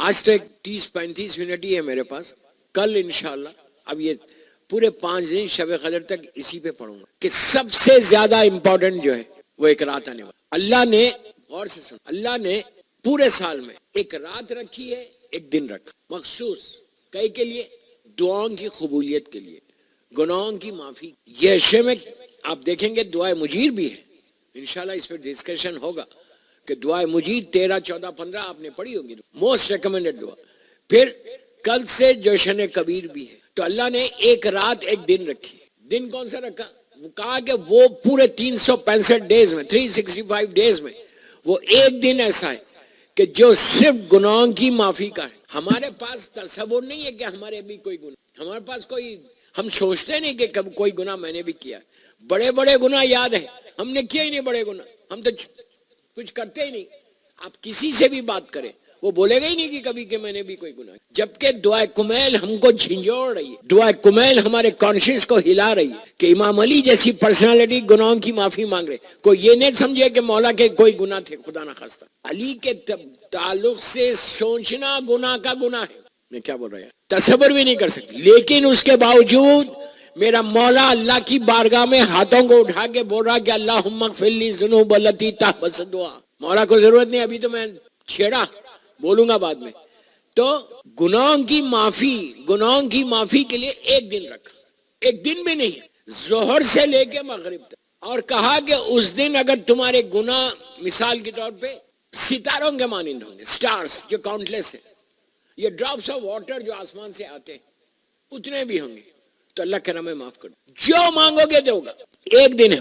آج تو ایک 30-35 منٹ ہی ہے میرے پاس. کل انشاءاللہ اب یہ پورے 5 دن شب قدر تک اسی پہ پڑھوں گا کہ سب سے زیادہ امپورٹنٹ جو ہے وہ ایک رات آنے والا. اللہ نے غور سے سن، اللہ نے پورے سال میں ایک رات رکھی ہے، ایک دن رکھا مخصوص کئی کے لیے، دعاؤں کی قبولیت کے لیے، گناہوں کی معافی. یہ اشیاء میں آپ دیکھیں گے دعائے مجیر بھی ہے. انشاءاللہ اس پہ ڈسکشن ہوگا کہ دعائے مجیر 13، 14، 15 آپ نے پڑھی ہوگی، موسٹ ریکمینڈڈ دعا. پھر کل سے جشن کبیر بھی ہے. تو اللہ نے ایک رات ایک دن رکھی. دن کون سا رکھا؟ وہ کہا کہ وہ پورے 365 ڈیز میں، 365 ڈیز میں وہ ایک دن ایسا ہے کہ جو صرف گناہوں کی معافی کا ہے. ہمارے پاس تصور نہیں ہے کہ ہمارے بھی کوئی گناہ، ہمارے پاس کوئی، ہم سوچتے نہیں کہ کب کوئی گناہ میں نے بھی کیا. بڑے بڑے گناہ یاد ہیں، ہم نے کیا ہی نہیں بڑے گناہ، ہم تو کچھ کرتے ہی نہیں. آپ کسی سے بھی بات کریں وہ بولے گا ہی نہیں کہ کبھی کہ میں نے بھی کوئی گناہ. جبکہ دعائے کمیل ہم کو جھنجھوڑ رہی ہے، دعائے کمیل ہمارے کانشیس کو ہلا رہی ہے کہ امام علی جیسی پرسنالٹی گناہوں کی معافی مانگ رہے. کوئی یہ نہیں سمجھے کہ مولا کے کوئی گناہ تھے، خدا نہ خواستہ. علی کے تعلق سے سوچنا گناہ کا گناہ ہے. میں کیا بول رہا ہوں، تصور بھی نہیں کر سکتی. لیکن اس کے باوجود میرا مولا اللہ کی بارگاہ میں ہاتھوں کو اٹھا کے بول رہا کہ اللہم اغفر لی ذنوب التی تحبس الدعاء. مولا کو ضرورت نہیں، ابھی تو میں چھیڑا، بولوں گا بعد میں. تو گناہوں کی معافی کے لیے ایک دن رکھا، ایک دن بھی نہیں، ظہر سے لے کے مغرب تک. اور کہا کہ اس دن اگر تمہارے گناہ مثال کے طور پہ ستاروں کے مانند ہوں گے، سٹارز جو کاؤنٹلیس ہیں، یہ ڈراپس آف واٹر جو آسمان سے آتے ہیں اتنے بھی ہوں گے، تو اللہ کرم میں معاف کر دو. جو مانگو گے دے ہوگا. ایک دن ہے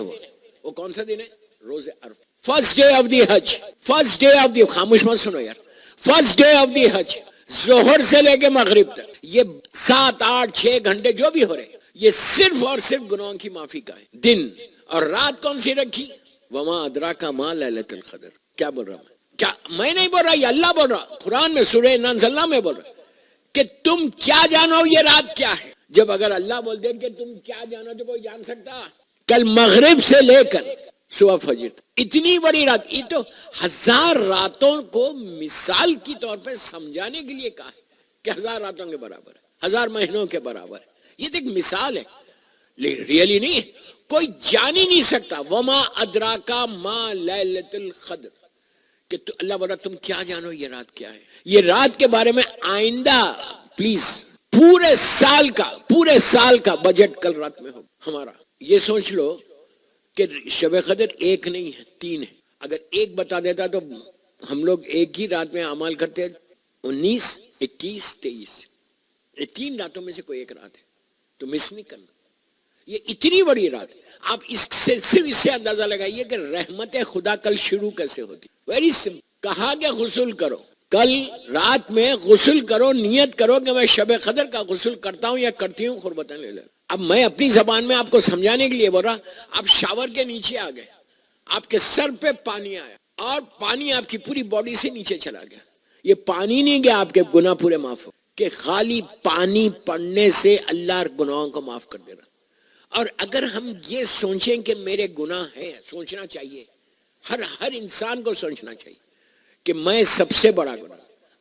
وہ کون سا دن ہے؟ روز عرفہ. فرسٹ ڈے آف دی حج، فرسٹ ڈے آف دی، خاموش مت سنو یار، فرسٹ ڈے آف دی حج، ظہر سے لے کے مغرب تک یہ 7، 8، 6 گھنٹے جو بھی ہو رہے، یہ صرف اور صرف گناہوں کی معافی کا ہے. دن اور رات کون سی رکھی؟ وما ادراک ما لیلۃ القدر. کیا بول رہا ہوں؟ کیا میں نہیں بول رہا، یہ اللہ بول رہا قرآن میں سورہ انزلنا میں بول رہا کہ تم کیا جانو یہ رات کیا ہے. جب اگر اللہ بول دے کہ تم کیا جانو تو کوئی جان سکتا؟ کل مغرب سے لے کر صبح فجر اتنی بڑی رات، یہ تو 1000 راتوں کو مثال کی طور پہ سمجھانے کے لیے کہا ہے کہ 1000 راتوں کے برابر ہے، 1000 مہینوں کے برابر ہے. یہ تو ایک مثال ہے، ریئلی نہیں ہے. کوئی جان ہی نہیں سکتا. وما ادراکا ما لیلۃ القدر، کہ اللہ بولا تم کیا جانو یہ رات کیا ہے. یہ رات کے بارے میں آئندہ پلیز پورے سال کا بجٹ کل رات میں ہو ہمارا. یہ سوچ لو کہ شب قدر ایک نہیں ہے، 3 ہے. اگر ایک بتا دیتا تو ہم لوگ ایک ہی رات میں اعمال کرتے. 19، 21، 23 یہ 3 راتوں میں سے کوئی ایک رات ہے تو مس نہیں کرنا. یہ اتنی بڑی رات ہے. آپ صرف اس سے اندازہ لگائیے کہ رحمت خدا کل شروع کیسے ہوتی. Very simple. کہا کہ غسل کرو، کل رات میں غسل کرو، نیت کرو کہ میں شب قدر کا غسل کرتا ہوں یا کرتی ہوں، قربتاً لے لے. اب میں اپنی زبان میں آپ کو سمجھانے کے لیے بول رہا، آپ شاور کے نیچے آ گئے، آپ کے سر پہ پانی آیا اور پانی آپ کی پوری باڈی سے نیچے چلا گیا. یہ پانی نہیں گیا آپ کے گناہ پورے معاف ہو، کہ خالی پانی پڑنے سے اللہ گناہوں کو معاف کر دے رہا. اور اگر ہم یہ سوچیں کہ میرے گناہ ہیں، سوچنا چاہیے، ہر انسان کو سوچنا چاہیے کہ میں سب سے بڑا گناہ.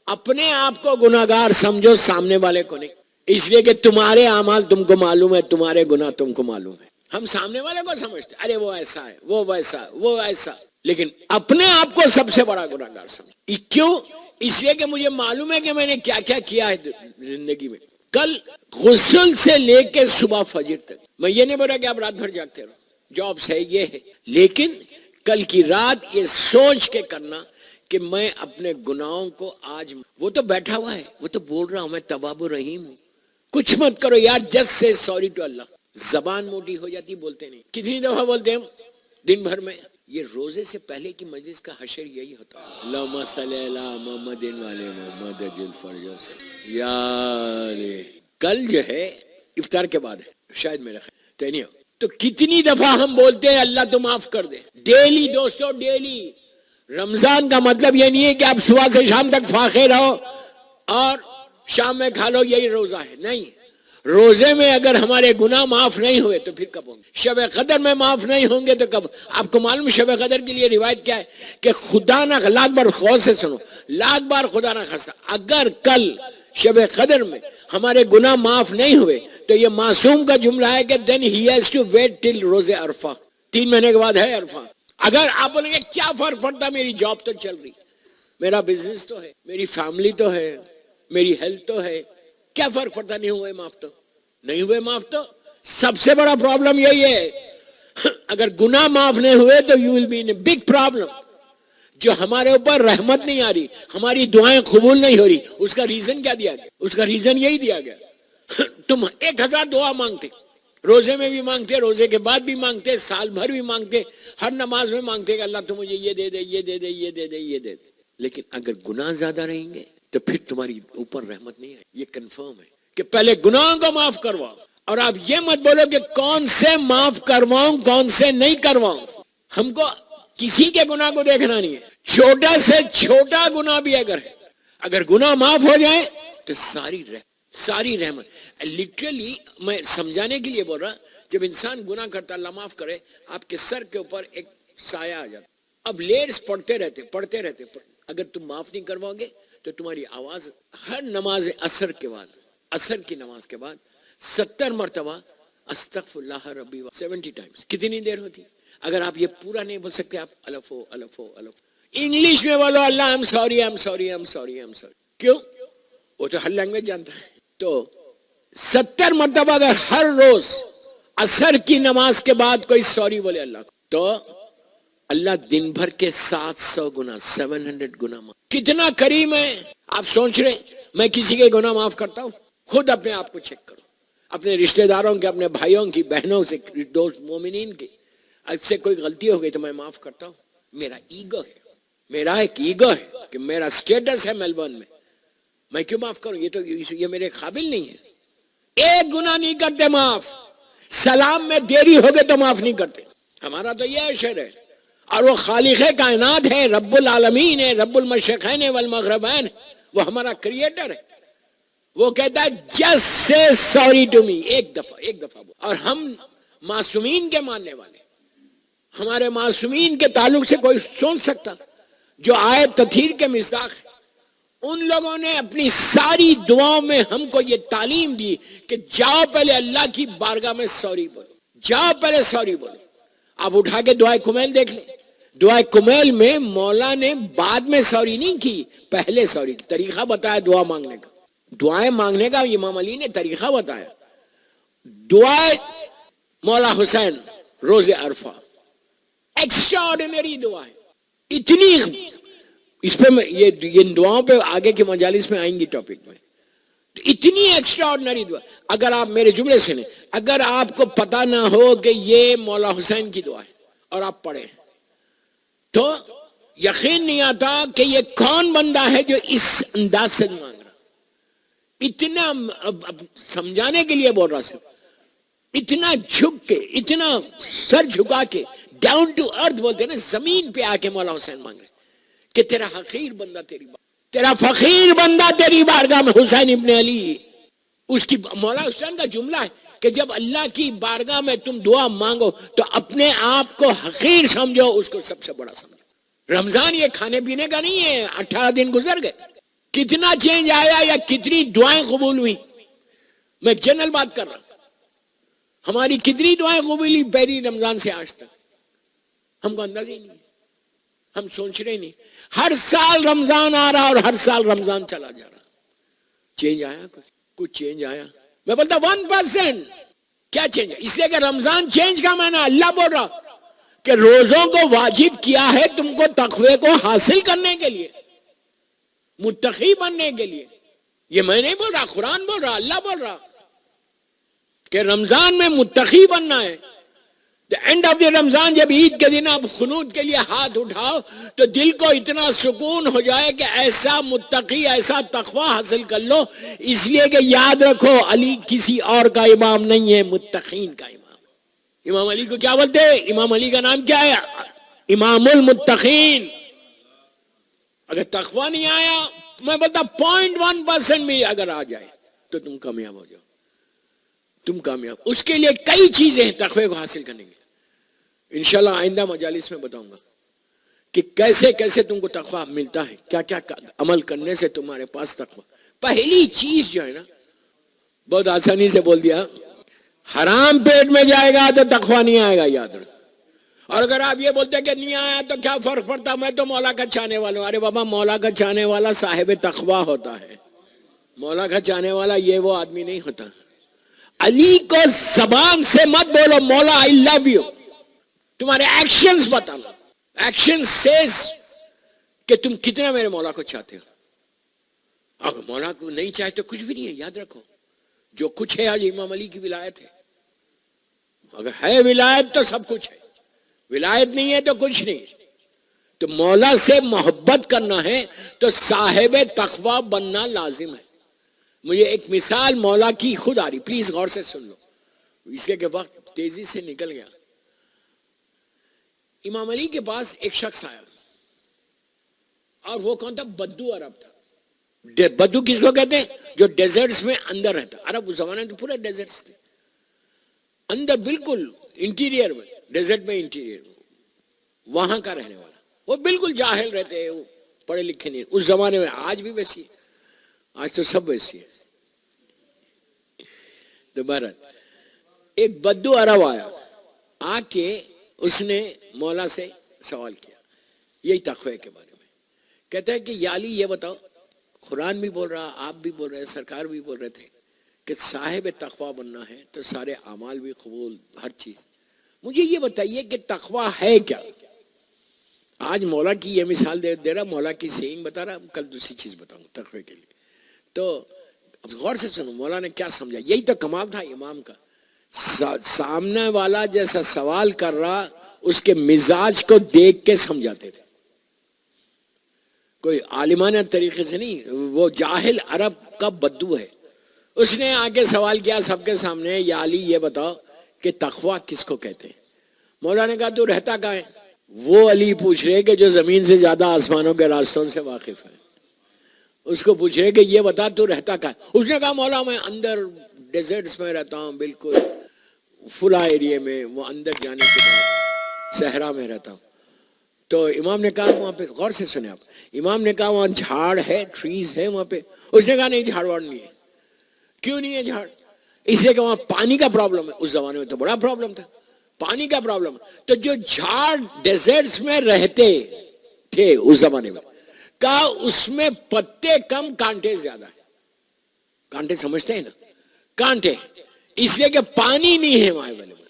اپنے آپ کو گناہگار سمجھو، سامنے والے کو نہیں. اس لیے کہ تمہارے اعمال تم کو معلوم ہے، تمہارے گناہ تم کو معلوم ہے. ہم سامنے والے کو سمجھتے ارے وہ ایسا ہے، وہ ویسا، وہ ایسا، لیکن اپنے آپ کو سب سے بڑا گناہگار سمجھو. کیوں؟ اس لیے کہ مجھے معلوم ہے کہ میں نے کیا کیا کیا ہے زندگی میں. کل غسل سے لے کے صبح فجر تک، میں یہ نہیں بول رہا کہ آپ رات بھر جاگتے رہو، جابس ہے یہ ہے، لیکن کل کی رات یہ سوچ کے کرنا کہ میں اپنے گناہوں کو آج، وہ تو بیٹھا ہوا ہے، وہ تو بول رہا ہوں میں تواب الرحیم ہوں. کچھ مت کرو یار، جسٹ سے سوری ٹو اللہ. زبان موٹی ہو جاتی، بولتے نہیں. کتنی دفعہ بولتے ہیں دن بھر میں؟ یہ روزے سے پہلے کی مجلس کا حشر یہی ہوتا ہے. اللہم صلی علی محمد وعلی محمد اجل فرجہ. یار کل جو ہے افطار کے بعد ہے شاید، میرا خیال تو نہیں ہو. تو کتنی دفعہ ہم بولتے ہیں اللہ تو معاف کر دے. ڈیلی دوستو، ڈیلی. رمضان کا مطلب یہ نہیں ہے کہ آپ صبح سے شام تک فاقے رہو اور شام میں کھا لو، یہی روزہ ہے. نہیں، روزے میں اگر ہمارے گناہ معاف نہیں ہوئے تو پھر کب ہوں گے؟ شب قدر میں معاف نہیں ہوں گے تو کب؟ آپ کو معلوم شب قدر کے لیے روایت کیا ہے کہ خدا نہ لاکھ بار غور سے سنو، لاکھ بار خدا نہ خواستہ اگر کل شب قدر میں ہمارے گناہ معاف نہیں ہوئے تو یہ معصوم کا جملہ ہے کہ then he has to wait till روز عرفہ, 3 مہینے کے بعد ہے عرفہ. اگر آپ بولیں گے کیا فرق پڑتا, میری جاب تو چل رہی, میرا بزنس تو ہے, میری فیملی تو ہے, میری ہیلتھ تو ہے, کیا فرق پڑتا, نہیں ہوئے معاف تو نہیں ہوئے معاف. تو سب سے بڑا پرابلم یہی ہے, اگر گناہ معاف نہیں ہوئے تو you will be in a big problem. جو ہمارے اوپر رحمت نہیں آ رہی, ہماری دعائیں قبول نہیں ہو رہی, اس کا ریزن کیا دیا گیا؟ اس کا ریزن یہی دیا گیا, تم 1000 دعا مانگتے, روزے میں بھی مانگتے, روزے کے بعد بھی مانگتے, سال بھر بھی مانگتے, ہر نماز میں مانگتے کہ اللہ تم مجھے یہ دے دے, یہ دے دے, یہ دے دے, یہ دے دے. لیکن اگر گناہ زیادہ رہیں گے تو پھر تمہاری اوپر رحمت نہیں آئے. یہ کنفرم ہے کہ پہلے گناہوں کو معاف کرواؤ, اور آپ یہ مت بولو کہ کون سے معاف کرواؤں کون سے نہیں کرواؤں. ہم کو کسی کے گناہ کو دیکھنا نہیں ہے, چھوٹا سے چھوٹا گناہ بھی اگر گناہ معاف ہو جائے تو ساری رحمت. لٹرلی میں سمجھانے کے لیے بول رہا, جب انسان گناہ کرتا اللہ معاف کرے, آپ کے سر کے اوپر ایک سایہ آ جاتا. اب لیئرز پڑھتے رہتے, اگر تم معاف نہیں کرواؤ گے تو تمہاری آواز ہر نماز عصر کی نماز کے بعد 70 مرتبہ استغفر اللہ ربی 70 ٹائمز. کتنی دیر ہوتی؟ اگر آپ یہ پورا نہیں بول سکتے, آپ الفو الفو الفو انگلش میں بولو, اللہ I'm sorry. کیوں؟ وہ تو ہر لینگویج جانتا ہے. تو 70 مرتبہ اگر ہر روز عصر کی نماز کے بعد کوئی سوری بولے اللہ کو, تو اللہ دن بھر کے 700 گنا 700 گنا کتنا کریم ہے. آپ سوچ رہے میں کسی کے گناہ معاف کرتا ہوں؟ خود اپنے آپ کو چیک کرو, اپنے رشتہ داروں کے, اپنے بھائیوں کی, بہنوں سے, دوست مومنین کی, اس سے کوئی غلطی ہو گئی تو میں معاف کرتا ہوں. میرا ایگو ہے, میرا ایک ایگو ہے کہ میرا سٹیٹس ہے میلبورن میں کیوں معاف کروں؟ یہ میرے قابل نہیں ہے. ایک گناہ نہیں کرتے معاف, سلام میں دیری ہو گئے تو معاف نہیں کرتے. ہمارا تو یہ اشر ہے, اور وہ خالق کائنات ہے, رب العالمین ہے, رب المشرقین والمغربین, وہ ہمارا کریٹر ہے. وہ کہتا ہے just say sorry to me, ایک دفعہ. اور ہم معصومین کے ماننے والے, ہمارے معصومین کے تعلق سے کوئی سوچ سکتا جو آیت تطہیر کے مصداق ہے. ان لوگوں نے اپنی ساری دعاؤں میں ہم کو یہ تعلیم دی کہ جاؤ پہلے اللہ کی بارگاہ میں سوری بولو, جاؤ پہلے سوری بولو. آپ اٹھا کے دعائے کمیل دیکھ لیں, دعائے کمیل میں مولا نے بعد میں سوری نہیں کی, پہلے سوری کی. طریقہ بتایا دعا مانگنے کا, دعائیں مانگنے کا امام علی نے طریقہ بتایا. دعائے مولا حسین روز عرفہ, ایکسٹراڈنری دعا ہے. اتنی اس پہ یہ دعاؤں پہ آگے کے مجالس میں آئیں گی ٹاپک میں. اتنی ایکسٹراڈنری دعا, اگر آپ میرے جملے سے اگر آپ کو پتا نہ ہو کہ یہ مولا حسین کی دعا ہے اور آپ پڑھیں تو یقین نہیں آتا کہ یہ کون بندہ ہے جو اس انداز سے مانگ رہا. اتنا سمجھانے کے لیے بول رہا, صرف اتنا جھک کے, اتنا سر جھکا کے, ڈاؤن ٹو ارتھ بولتے ہیں نا, زمین پہ آ کے مولا حسین مانگ رہے کہ تیرا حقیر بندہ تیرا فقیر بندہ تیری بارگاہ میں حسین ابن علی. اس کی مولا حسین کا جملہ ہے کہ جب اللہ کی بارگاہ میں تم دعا مانگو تو اپنے آپ کو حقیر سمجھو, اس کو سب سے بڑا سمجھو. رمضان یہ کھانے پینے کا نہیں ہے, 18 دن گزر گئے, کتنا چینج آیا یا کتنی دعائیں قبول ہوئی. میں جنرل بات کر رہا ہوں, ہماری کتنی دعائیں قبول ہوئی پہلی رمضان سے آج تک, ہم کو اندازہ ہی نہیں ہے, ہم سوچ رہے نہیں. ہر سال رمضان آ رہا اور ہر سال رمضان چلا جا رہا. چینج آیا کچھ چینج آیا؟ میں بولتا 1%. کیا چینج ہے؟ اس لیے کہ رمضان چینج کا معنی اللہ بول رہا کہ روزوں کو واجب کیا ہے تم کو تقوی کو حاصل کرنے کے لیے, متقی بننے کے لیے. یہ میں نہیں بول رہا, قرآن بول رہا, اللہ بول رہا کہ رمضان میں متقی بننا ہے. اینڈ آف دی رمضان جب عید کے دن آپ قنوت کے لیے ہاتھ اٹھاؤ تو دل کو اتنا سکون ہو جائے کہ ایسا متقی, ایسا تقوی حاصل کر لو. اس لیے کہ یاد رکھو علی کسی اور کا امام نہیں ہے, متقین کا امام. امام علی کو کیا بولتے ہیں؟ امام علی کا نام کیا ہے؟ امام المتقین. اگر تقوی نہیں آیا, میں بولتا 0.1% بھی اگر آ جائے تو تم کامیاب ہو جاؤ, تم کامیاب. اس کے لیے کئی چیزیں ہیں تقوی کو حاصل کرنے کی, انشاءاللہ آئندہ مجالس میں بتاؤں گا. کہ کیسے کیسے تم کو تقویٰ ملتا ہے, کیا کیا عمل کرنے سے تمہارے پاس تقویٰ. پہلی چیز جو ہے نا, بہت آسانی سے بول دیا, حرام پیٹ میں جائے گا تو تقویٰ نہیں آئے گا, یاد رکھ. اور اگر آپ یہ بولتے کہ نہیں آیا تو کیا فرق پڑتا, میں تو مولا کا چاہنے والا ہوں. ارے بابا, مولا کا چاہنے والا صاحب تقویٰ ہوتا ہے. مولا کا چاہنے والا یہ وہ آدمی نہیں ہوتا. علی کو زبان سے مت بولو مولا آئی لو یو, تمہارے ایکشنز بتانا. ایکشن سیز کہ تم کتنا میرے مولا کو چاہتے ہو. اگر مولا کو نہیں چاہے تو کچھ بھی نہیں ہے. یاد رکھو, جو کچھ ہے آج امام علی کی ولایت ہے. اگر ہے ولایت تو سب کچھ ہے, ولایت نہیں ہے تو کچھ نہیں. تو مولا سے محبت کرنا ہے تو صاحب تقویٰ بننا لازم ہے. مجھے ایک مثال مولا کی خود آ رہی, پلیز غور سے سن لو, اس لیے کہ وقت تیزی سے نکل گیا. امام علی کے پاس ایک شخص آیا, اور وہ کون تھا؟ بدو عرب تھا. بدو کس کو کہتے ہیں؟ جو ڈیزرٹس میں اندر رہتا. عرب اس زمانے میں تو پورے ڈیزرٹس تھے, اندر بالکل انٹیریئر میں, ڈیزرٹ میں انٹیریئر میں, وہاں کا رہنے والا. وہ بالکل جاہل رہتے ہیں, وہ پڑھے لکھے نہیں. اس زمانے میں, آج بھی ویسی ہے, آج تو سب ویسی ہے. دوبارہ ایک بدو عرب آیا, آ کے اس نے مولا سے سوال کیا یہی تقوی کے بارے میں. کہتا ہے کہ یا علی یہ بتاؤ, قرآن بھی بول رہا, آپ بھی بول رہے, سرکار بھی بول رہے تھے کہ صاحب تقوی بننا ہے تو سارے اعمال بھی قبول, ہر چیز. مجھے یہ بتائیے کہ تقوی ہے کیا؟ آج مولا کی یہ مثال دے رہا, مولا کی سینگ بتا رہا, کل دوسری چیز بتاؤں تقوی کے لیے. تو اب غور سے سنو مولا نے کیا سمجھا. یہی تو کمال تھا امام کا, سامنے والا جیسا سوال کر رہا اس کے مزاج کو دیکھ کے سمجھاتے تھے, کوئی عالمانہ طریقے سے نہیں. وہ جاہل عرب کا بدو ہے, اس نے آگے سوال کیا سب کے سامنے, یا علی یہ بتاؤ کہ تقویٰ کس کو کہتے ہیں؟ مولا نے کہا تو رہتا کہاں ہے؟ وہ علی پوچھ رہے کہ جو زمین سے زیادہ آسمانوں کے راستوں سے واقف ہے, اس کو پوچھ رہے کہ یہ بتا تو رہتا کہاں ہے؟ اس نے کہا مولا میں اندر ڈیزرٹس میں رہتا ہوں, بالکل فلا ایریے میں, وہ اندر جانے کے بعد صحرا میں رہتا ہوں. تو امام نے کہا وہاں پہ, غور سے سنیں آپ, امام نے کہا وہاں جھاڑ ہے, ٹریز ہے وہاں پہ؟ اس نے کہا نہیں, جھاڑ واڑ نہیں ہے. کیوں نہیں ہے جھاڑ؟ اس لیے کہ وہاں پانی کا پرابلم ہے. اس زمانے میں تو بڑا پرابلم تھا, پانی کا پرابلم. تو جو جھاڑ ڈیزرٹس میں رہتے تھے اس زمانے میں, کہا اس میں پتے کم, کانٹے زیادہ ہے. کانٹے سمجھتے ہیں نا, کانٹے, اس لیے کہ پانی نہیں ہے وہاں اویلیبل,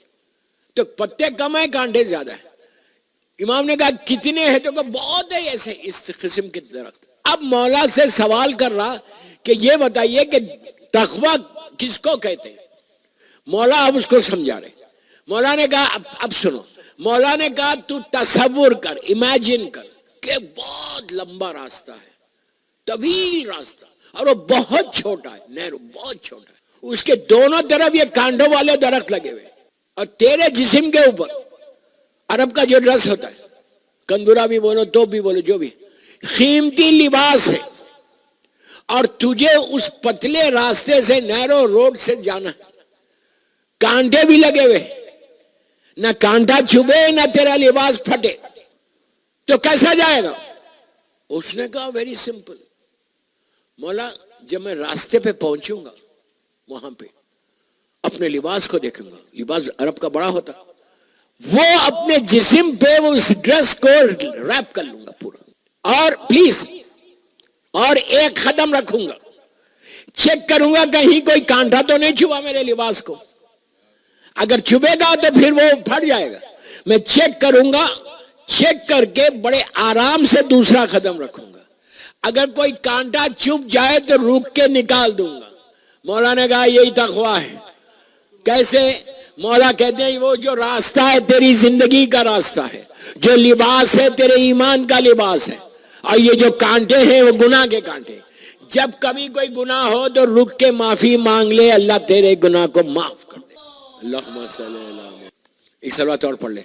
تو پتے کم ہے, کانٹے زیادہ ہے. امام نے کہا کتنے ہیں؟ تو کہ بہت ہے ایسے اس قسم کے درخت. اب مولا سے سوال کر رہا کہ یہ بتائیے کہ تقویٰ کس کو کہتے ہیں؟ مولا اب اس کو سمجھا رہے. مولا نے کہا اب سنو, مولا نے کہا تو تصور کر, امیجن کر کہ بہت لمبا راستہ ہے, طویل راستہ, اور وہ بہت چھوٹا ہے, نیرو, بہت چھوٹا ہے. اس کے دونوں طرف یہ کانٹوں والے درخت لگے ہوئے, اور تیرے جسم کے اوپر عرب کا جو ڈریس ہوتا ہے, کندورا بھی بولو, توپ بھی بولو, جو بھی قیمتی لباس ہے, اور تجھے اس پتلے راستے سے, نیرو روڈ سے جانا ہے, کانٹے بھی لگے ہوئے, نہ کانٹا چبھے نہ تیرا لباس پھٹے, تو کیسا جائے گا؟ اس نے کہا ویری سمپل, مولا جب میں راستے پہ پہنچوں گا وہاں پہ اپنے لباس کو دیکھوں گا, لباس عرب کا بڑا ہوتا, وہ اپنے جسم پہ وہ اس ڈریس کو ریپ کر لوں گا پورا, اور پلیز, اور ایک قدم رکھوں گا, چیک کروں گا کہیں کوئی کانٹا تو نہیں چھپا میرے لباس کو. اگر چھپے گا تو پھر وہ پھٹ جائے گا. میں چیک کروں گا, چیک کر کے بڑے آرام سے دوسرا قدم رکھوں گا. اگر کوئی کانٹا چپ جائے تو روک کے نکال دوں گا. مولا نے کہا یہی تقویٰ ہے. کیسے؟ مولا کہتے ہیں وہ جو راستہ ہے تیری زندگی کا راستہ ہے, جو لباس ہے تیرے ایمان کا لباس ہے, اور یہ جو کانٹے ہیں وہ گناہ کے کانٹے. جب کبھی کوئی گناہ ہو تو رک کے معافی مانگ لے, اللہ تیرے گناہ کو معاف کر دے. اللہم صلی اللہ علیہ. ایک صلوات اور پڑھ لے.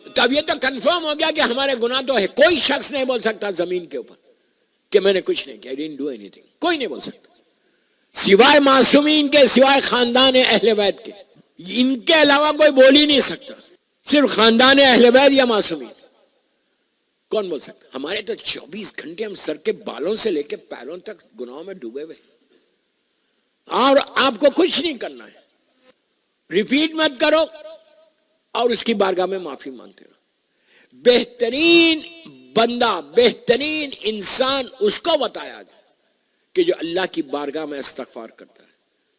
تو اب یہ تو کنفرم ہو گیا کہ ہمارے گناہ تو ہے. کوئی شخص نہیں بول سکتا زمین کے اوپر کہ میں نے کچھ نہیں کیا, I didn't do anything. کوئی نہیں بول سکتا سوائے معصومین کے, سوائے خاندان اہل بیت کے, ان کے علاوہ کوئی بول ہی نہیں سکتا. صرف خاندان اہل بیت یا معصومین؟ کون بول سکتا؟ ہمارے تو 24 گھنٹے ہم سر کے بالوں سے لے کے پیروں تک گناہوں میں ڈوبے ہوئے، اور آپ کو کچھ نہیں کرنا ہے. ریپیٹ مت کرو اور اس کی بارگاہ میں معافی مانگتے رہو. بہترین بندہ، بہترین انسان اس کو بتایا گیا کہ جو اللہ کی بارگاہ میں استغفار کرتا ہے،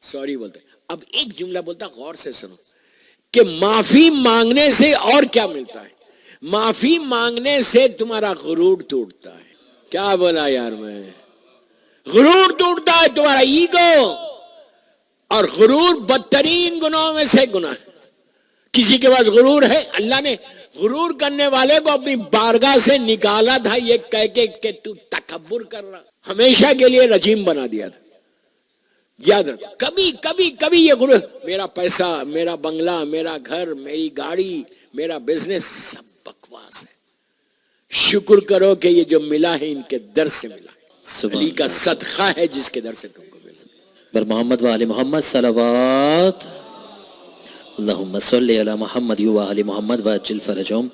سوری بولتا ہے. اب ایک جملہ بولتا، غور سے سنو، کہ معافی مانگنے سے اور کیا ملتا ہے؟ معافی مانگنے سے تمہارا غرور ٹوٹتا ہے. کیا بولا یار میں؟ غرور ٹوٹتا ہے، تمہارا ایگو. اور غرور بدترین گناہوں میں سے گناہ ہے. کسی کے پاس غرور ہے؟ اللہ نے غرور کرنے والے کو اپنی بارگاہ سے نکالا تھا یہ کہہ کے کہ تو تکبر کر رہا، ہمیشہ کے لیے رجیم بنا دیا تھا. یاد رکھو، کبھی کبھی کبھی یہ غرور، میرا پیسہ، میرا بنگلہ، میرا گھر، میری گاڑی، میرا بزنس، سب بکواس ہے. شکر کرو کہ یہ جو ملا ہے ان کے در سے ملا ہے، علی کا صدقہ ہے جس کے در سے تم کو ملا. بر محمد و آل محمد صلوات اللہم صلی علی محمد و آل محمد وعجل فرجہم.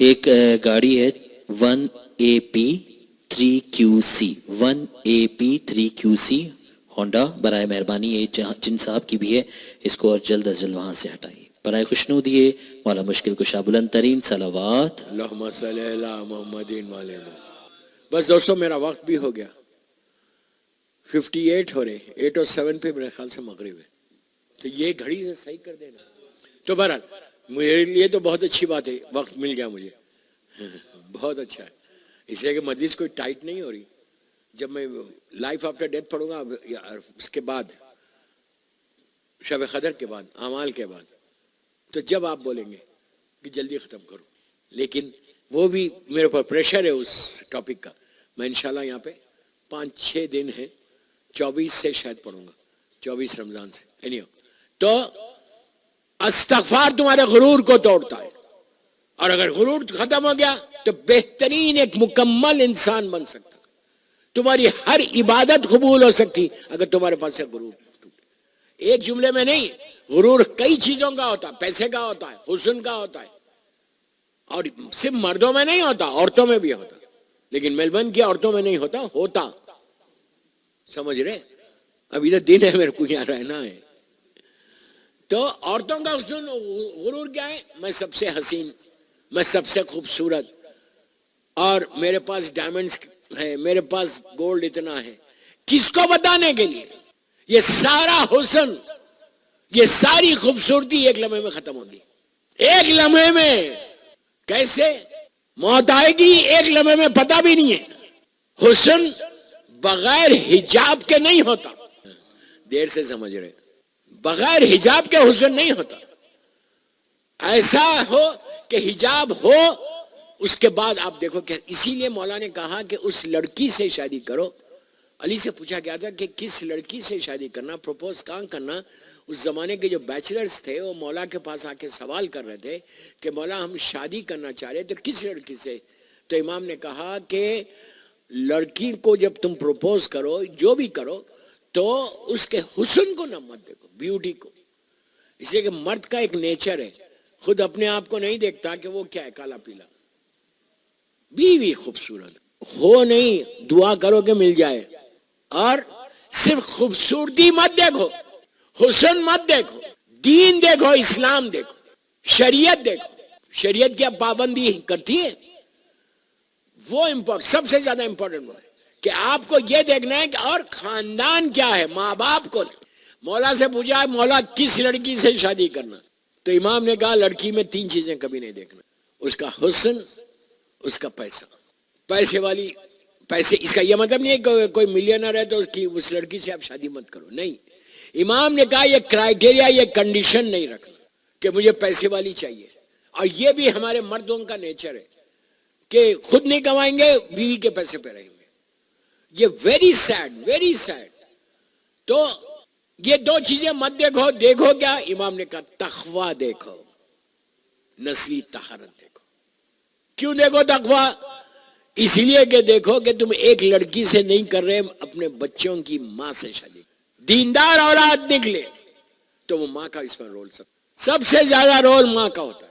ایک گاڑی ہے 1AP3QC 1AP3QC ہونڈا، برائے مہربانی یہ جن صاحب کی بھی ہے اس کو اور جلد از جلد وہاں سے ہٹائیے. برائے خوشنودیے مولا مشکل کشا بلند ترین صلوات اللہم صلی علی محمد و آل محمد. بس دوستو میرا وقت بھی ہو گیا، 58 ہو رہے، 8 اور 7 پہ میرے خیال سے مغرب ہے، تو یہ گھڑی سے صحیح کر دینا. تو بہرحال میرے لیے تو بہت اچھی بات ہے، وقت مل گیا مجھے، بہت اچھا ہے، اس لیے کہ مجلس کوئی ٹائٹ نہیں ہو رہی. جب میں لائف آفٹر ڈیتھ پڑھوں گا اس کے بعد، شب قدر کے بعد، اعمال کے بعد، تو جب آپ بولیں گے کہ جلدی ختم کرو، لیکن وہ بھی میرے اوپر پریشر ہے اس ٹاپک کا. میں انشاءاللہ یہاں پہ 5-6 دن ہیں، 24 سے شاید پڑھوں گا، 24 رمضان سے. تو استغفار تمہارے غرور کو توڑتا ہے، اور اگر غرور ختم ہو گیا تو بہترین ایک مکمل انسان بن سکتا. تمہاری ہر عبادت قبول ہو سکتی اگر تمہارے پاس سے غرور ٹوٹے. ایک جملے میں نہیں، غرور کئی چیزوں کا ہوتا ہے، پیسے کا ہوتا ہے، حسن کا ہوتا ہے، اور صرف مردوں میں نہیں ہوتا، عورتوں میں بھی ہوتا. لیکن میلبرن کی عورتوں میں نہیں ہوتا. سمجھ رہے؟ ابھی تو دن ہے، میرے کو یہاں رہنا ہے. تو عورتوں کا حسن، غرور کیا ہے؟ میں سب سے حسین، میں سب سے خوبصورت، اور میرے پاس ڈائمنڈز ہے، میرے پاس گولڈ اتنا ہے. کس کو بتانے کے لیے؟ یہ سارا حسن، یہ ساری خوبصورتی ایک لمحے میں ختم ہوگی. ایک لمحے میں. کیسے؟ موت آئے گی ایک لمحے میں، پتہ بھی نہیں ہے. حسن بغیر حجاب کے نہیں ہوتا. دیر سے سمجھ رہے، بغیر حجاب کے حسن نہیں ہوتا. ایسا ہو کہ حجاب ہو، اس کے بعد آپ دیکھو کہ اسی لیے مولا نے کہا کہ اس لڑکی سے شادی کرو. علی سے پوچھا گیا تھا کہ کس لڑکی سے شادی کرنا، پروپوز کہاں کرنا. اس زمانے کے جو بیچلرز تھے وہ مولا کے پاس آ کے سوال کر رہے تھے کہ مولا ہم شادی کرنا چاہ رہے تو کس لڑکی سے. تو امام نے کہا کہ لڑکی کو جب تم پروپوز کرو، جو بھی کرو، تو اس کے حسن کو نہ مت دیکھو، بیوٹی کو. اس لیے کہ مرد کا ایک نیچر ہے، خود اپنے آپ کو نہیں دیکھتا کہ وہ کیا ہے، کالا پیلا. بیوی خوبصورت ہو نہیں، دعا کرو کہ مل جائے. اور صرف خوبصورتی مت دیکھو، حسن مت دیکھو، دین دیکھو، اسلام دیکھو، شریعت دیکھو. شریعت کیا پابندی کرتی ہے؟ وہ سب سے زیادہ امپورٹنٹ وہ ہے کہ آپ کو یہ دیکھنا ہے کہ اور خاندان کیا ہے، ماں باپ کو. مولا سے پوچھا مولا کس لڑکی سے شادی کرنا، تو امام نے کہا لڑکی میں 3 چیزیں کبھی نہیں دیکھنا، اس کا حسن، اس کا پیسہ. پیسے اس کا یہ مطلب نہیں ہے کہ کوئی ملینر ہے تو اس لڑکی سے آپ شادی مت کرو، نہیں. امام نے کہا یہ کرائیٹیریا، یہ کنڈیشن نہیں رکھنا کہ مجھے پیسے والی چاہیے. اور یہ بھی ہمارے مردوں کا نیچر ہے کہ خود نہیں کمائیں گے، بیوی کے پیسے پہ رہیں گے. یہ ویری سیڈ، ویری سیڈ. تو یہ 2 چیزیں مت دیکھو. دیکھو کیا؟ امام نے کہا تقویٰ دیکھو، نسلی طہارت دیکھو. کیوں دیکھو تقویٰ؟ اس لیے کہ دیکھو کہ تم ایک لڑکی سے نہیں کر رہے، اپنے بچوں کی ماں سے شادی. دیندار اولاد نکلے تو وہ ماں کا اس میں رول سب سے زیادہ رول ماں کا ہوتا ہے.